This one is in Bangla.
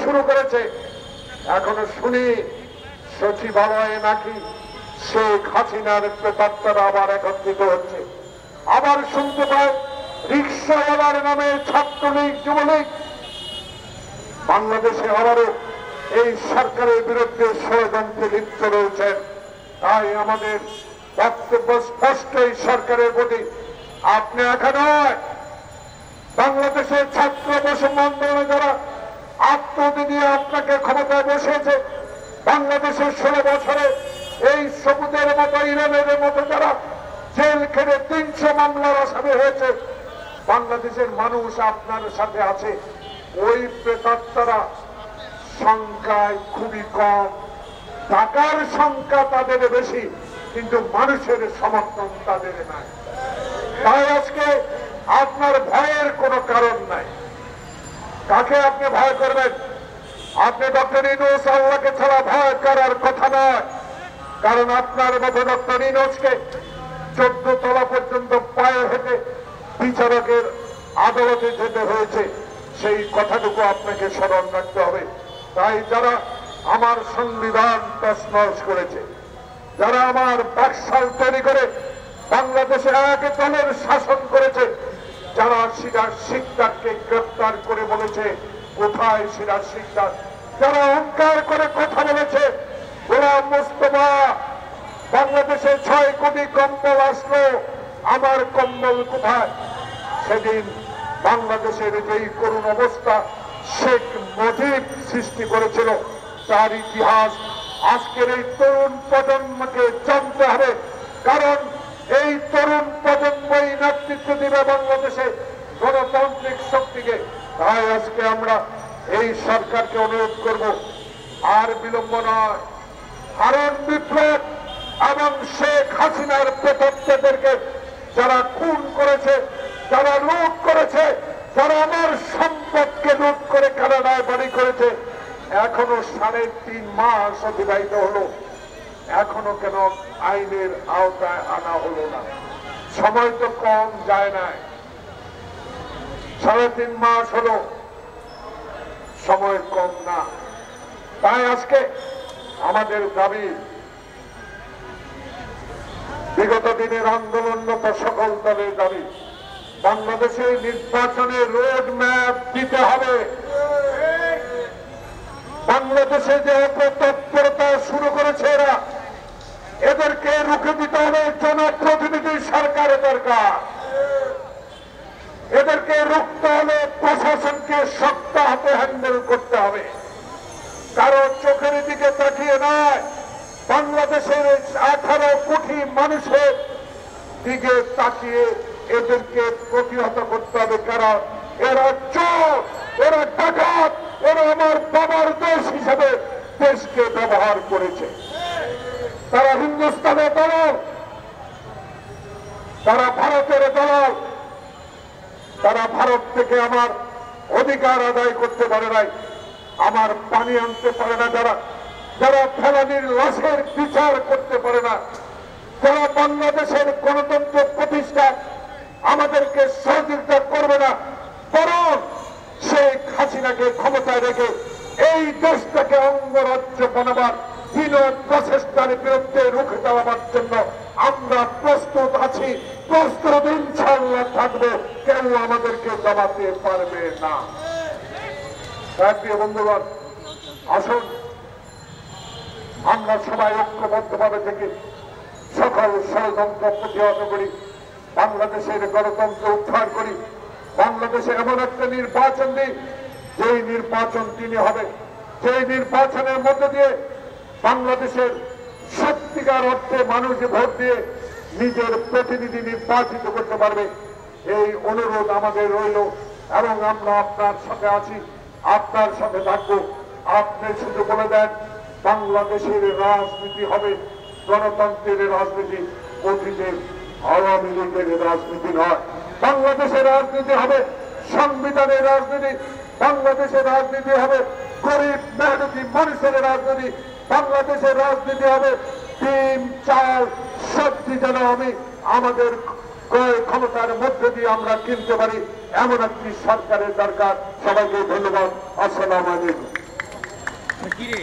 শুরু করেছে। এখনো শুনি সচিবালয়ে নাকি শেখ হাসিনার প্রেতাত্মারা আবার একত্রিত হচ্ছে। আবার শুনতে পাই রিক্সাওয়ালার নামে ছাত্রলীগ যুবলীগ বাংলাদেশে আবারও এই সরকারের বিরুদ্ধে ষড়যন্ত্রে লিপ্ত রয়েছেন। তাই আমাদের বক্তব্য স্পষ্ট এই সরকারের প্রতি, আপনি একা নয়, বাংলাদেশের ছাত্র বৈষম্য আন্দোলনে যারা আত্মহত্যা দিয়ে আপনাকে ক্ষমতায় বসিয়েছে, বাংলাদেশের 16 বছরে এই সবুজের মতো ইরানের মতো যারা জেল খেটে 300 মামলার আসামি হয়েছে, বাংলাদেশের মানুষ আপনার সাথে আছে। ওই প্রেতাত্মারা সংখ্যায় খুবই কম, টাকার সংখ্যা তাদের বেশি, কিন্তু মানুষের সমর্থন তাদের নাই। তাই আজকে আপনার ভয়ের কোনো কারণ নাই। কাকে আপনি ভয় করবেন? আপনি ডক্টর ইউনূস আল্লাহকে ছাড়া ভয় করার কথা নয়, কারণ আপনার মতো ডক্টর ইউনূসকে 14 তলা পর্যন্ত পায়ে হেঁটে বিচারকের আদালতে যেতে হয়েছে, সেই কথাটুকু আপনাকে স্মরণ রাখতে হবে। তাই যারা আমার সংবিধান তছনছ করেছে, যারা আমার বাকশাল তৈরি করে বাংলাদেশে এক দলের শাসন করেছে, যারা সিরাজ শিকদারকে গ্রেফতার করে বলেছে কোথায় সিরাজ শিকদার, যারা অহংকার করে কথা বলেছে গোলাম মোস্তফা বাংলাদেশে 6 কোটি কম্বল আসলো, আমার কম্বল কোথায়? সেদিন বাংলাদেশের যেই করুণ অবস্থা শেখ মুজিব সৃষ্টি করেছিল, তার ইতিহাস আজকের এই তরুণ প্রজন্মকে জানতে হবে। কারণ এই তরুণ প্রজন্মই নেতৃত্ব দিবে বাংলাদেশে গণতান্ত্রিক শক্তিকে। তাই আজকে আমরা এই সরকারকে অনুরোধ করব, আর বিলম্ব নয়, হারুন বিপ্লব এবং শেখ হাসিনার প্রেতাত্মাদেরকে যারা খুন করেছে, যারা লুট করেছে, যারা আমার সম্পদকে লুট করে কানাডায় বাড়ি করেছে, এখনো 3.5 মাস অতিবাহিত হলো, এখনো কেন আইনের আওতায় আনা হলো না? সময় তো কম যায় নাই, 3.5 মাস হলো, সময় কম না। তাই আজকে আমাদের দাবি, বিগত দিনের আন্দোলনরত সকল দলের দাবি, বাংলাদেশে নির্বাচনের রোড ম্যাপ দিতে হবে। বাংলাদেশে যে অপতৎপরতা শুরু করেছে এরা, এদেরকে রুখে দিতে হবে। জনপ্রতিনিধি সরকারের দরকার, এদেরকে রুখতে হলে প্রশাসনকে শক্ত হাতে হ্যান্ডেল করতে হবে। কারো চোখের দিকে তাকিয়ে নয়, বাংলাদেশের 18 কোটি মানুষের দিকে তাকিয়ে এদেরকে প্রতিহত করতে হবে। কারণ এরা চোর, এরা ডাকাত, এরা আমার বাবার দেশ হিসাবে দেশকে ব্যবহার করেছে। তারা হিন্দুস্তানের দলাল, তারা ভারতের দলাল, তারা ভারত থেকে আমার অধিকার আদায় করতে পারে নাই, আমার পানি আনতে পারে না, যারা ফেলানির লাশের বিচার করতে পারে না, যারা বাংলাদেশের গণতন্ত্র প্রতিষ্ঠা আমাদেরকে সহযোগিতা করবে না, বরং শেখ হাসিনাকে ক্ষমতায় রেখে এই দেশটাকে অঙ্গরাজ্য বানাবার হীন প্রচেষ্টার বিরুদ্ধে রুখে দেওয়ার জন্য আমরা প্রস্তুত আছি, প্রস্তুত ইনশাআল্লাহ থাকবো। কেউ আমাদেরকে দমাতে পারবে না। প্রিয় বন্ধুগণ, আসুন আমরা সবাই ঐক্যবদ্ধভাবে থেকে সকল ষড়যন্ত্র প্রতিহত করি, বাংলাদেশের গণতন্ত্র উদ্ধার করি, বাংলাদেশে এমন একটা নির্বাচন দিই যেই নির্বাচন তিনি হবে, যেই নির্বাচনের মধ্যে দিয়ে বাংলাদেশের সত্যিকার অর্থে মানুষ ভোট দিয়ে নিজের প্রতিনিধি নির্বাচিত করতে পারবে। এই অনুরোধ আমাদের রইল এবং আমরা আপনার সাথে আছি, আপনার সাথে থাকবো। আপনি শুধু বলে দেন বাংলাদেশের রাজনীতি হবে গণতন্ত্রের রাজনীতি, অতীতের আওয়ামী লীগের রাজনীতি নয়। বাংলাদেশের রাজনীতি হবে সংবিধানের রাজনীতি, বাংলাদেশের রাজনীতি হবে গরিব মেহনতি মানুষের রাজনীতি, বাংলাদেশের রাজনীতি হবে ডিম চাল সবজি যেন আমাদের ক্ষমতার মধ্যে দিয়ে আমরা কিনতে পারি, এমন একটি সরকারের দরকার। সবাইকে ধন্যবাদ। আসসালামু আলাইকুম। কি রে